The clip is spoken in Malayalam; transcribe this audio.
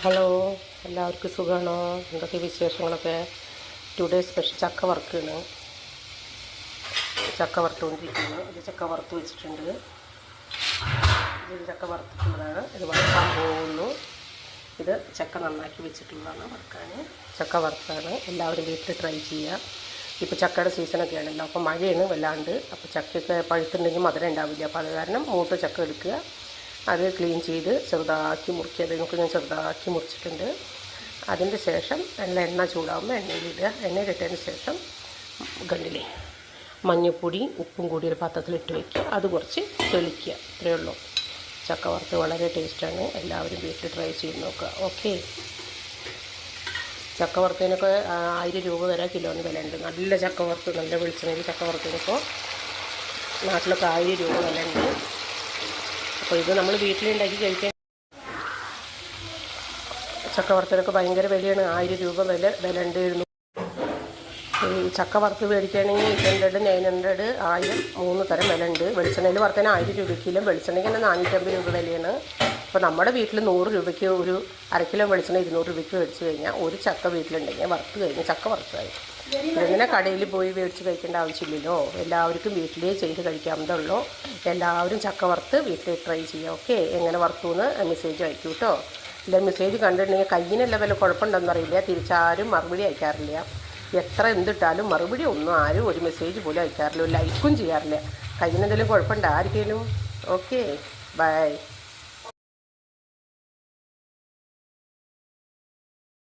ഹലോ, എല്ലാവർക്കും സുഖമാണോ? എന്തൊക്കെ വിശേഷങ്ങളൊക്കെ? ടുഡേ സ്പെഷ്യൽ ചക്ക വറുക്കാണ്. ചക്ക വറുത്തുകൊണ്ടിരിക്കുന്നു. ഇത് ചക്ക വറുത്ത് വെച്ചിട്ടുണ്ട്. ഇത് ചക്ക വറുത്തിട്ടുള്ളതാണ്. ഇത് വറുക്കാൻ പോകുന്നു. ഇത് ചക്ക നന്നാക്കി വെച്ചിട്ടുള്ളതാണ് വറുക്കാൻ. ചക്ക വറുത്താണ്. എല്ലാവരും വീട്ടിൽ ട്രൈ ചെയ്യുക. ഇപ്പോൾ ചക്കയുടെ സീസണൊക്കെ ആണല്ലോ, അപ്പോൾ മഴയാണ് വല്ലാണ്ട്. അപ്പോൾ ചക്കയൊക്കെ പഴുത്തുണ്ടെങ്കിൽ മധുരം ഉണ്ടാവില്ല. അപ്പോൾ അത് കാരണം മൂത്ത ചക്ക എടുക്കുക, അത് ക്ലീൻ ചെയ്ത് ചെറുതാക്കി മുറിക്കുക. നമുക്ക് ഞാൻ ചെറുതാക്കി മുറിച്ചിട്ടുണ്ട്. അതിൻ്റെ ശേഷം നല്ല എണ്ണ ചൂടാകുമ്പോൾ എണ്ണയിലിടുക. എണ്ണയിലിട്ടതിന് ശേഷം കണ്ടില്ലേ, മഞ്ഞൾപ്പൊടി ഉപ്പും കൂടി ഒരു പാത്രത്തിലിട്ട് വയ്ക്കുക. അത് കുറച്ച് തെളിക്കുക. ഇത്രയേ ഉള്ളൂ. ചക്ക വറുത്ത് വളരെ ടേസ്റ്റാണ്. എല്ലാവരും വീട്ടിൽ ട്രൈ ചെയ്ത് നോക്കുക. ഓക്കെ. ചക്ക വറുത്തതിനൊക്കെ 1000 രൂപ വരെ കിലോന് വില ഉണ്ട്. നല്ല ചക്ക വറുത്ത്, നല്ല വെളിച്ചെണ്ണയിൽ ചക്ക വറുത്തതിനൊക്കെ നാട്ടിലൊക്കെ 1000 രൂപ വില ഉണ്ട്. അപ്പോൾ ഇത് നമ്മൾ വീട്ടിലുണ്ടാക്കി കഴിക്കാൻ ചക്ക വറുത്തതിനൊക്കെ ഭയങ്കര വിലയാണ്. 1000 രൂപ വില ഉണ്ടായിരുന്നു. ഈ ചക്ക വറുത്ത് മേടിക്കുകയാണെങ്കിൽ 800, 900, 1000, 3 തരം വില ഉണ്ട്. വെളിച്ചെണ്ണയിൽ വറുത്തതിന് 1000 രൂപയ്ക്കിലും, വെളിച്ചെണ്ണയ്ക്ക് തന്നെ 450 രൂപ വിലയാണ്. അപ്പോൾ നമ്മുടെ വീട്ടിൽ 100 രൂപയ്ക്ക് ഒരു അര കിലോ വെളിച്ചെണ്ണ 200 രൂപയ്ക്ക് മേടിച്ച് കഴിഞ്ഞാൽ ഒരു ചക്ക വീട്ടിലുണ്ടെങ്കിൽ വറുത്ത് കഴിഞ്ഞ് ചക്ക വറുത്തായി. ഇങ്ങനെ കടയിൽ പോയി മേടിച്ച് കഴിക്കേണ്ട ആവശ്യമില്ലല്ലോ. എല്ലാവർക്കും വീട്ടിലേ ചെയ്ത് കഴിക്കാവുന്നതുള്ളൂ. എല്ലാവരും ചക്ക വറുത്ത് വീട്ടിൽ ട്രൈ ചെയ്യുക. ഓക്കെ. എങ്ങനെ വറുത്തു എന്ന് മെസ്സേജ് അയക്കൂ കേട്ടോ. ഇല്ല, മെസ്സേജ് കണ്ടിട്ടുണ്ടെങ്കിൽ കയ്യിനല്ല വല്ല കുഴപ്പമുണ്ടെന്ന് അറിയില്ല. തിരിച്ചാരും മറുപടി അയക്കാറില്ല. എത്ര എന്തിട്ടാലും മറുപടി ഒന്നും ആരും ഒരു മെസ്സേജ് പോലും അയക്കാറില്ല, ലൈക്കും ചെയ്യാറില്ല. കയ്യിനെന്തെങ്കിലും കുഴപ്പമുണ്ടോ ആർക്കെങ്കിലും? Okay, by.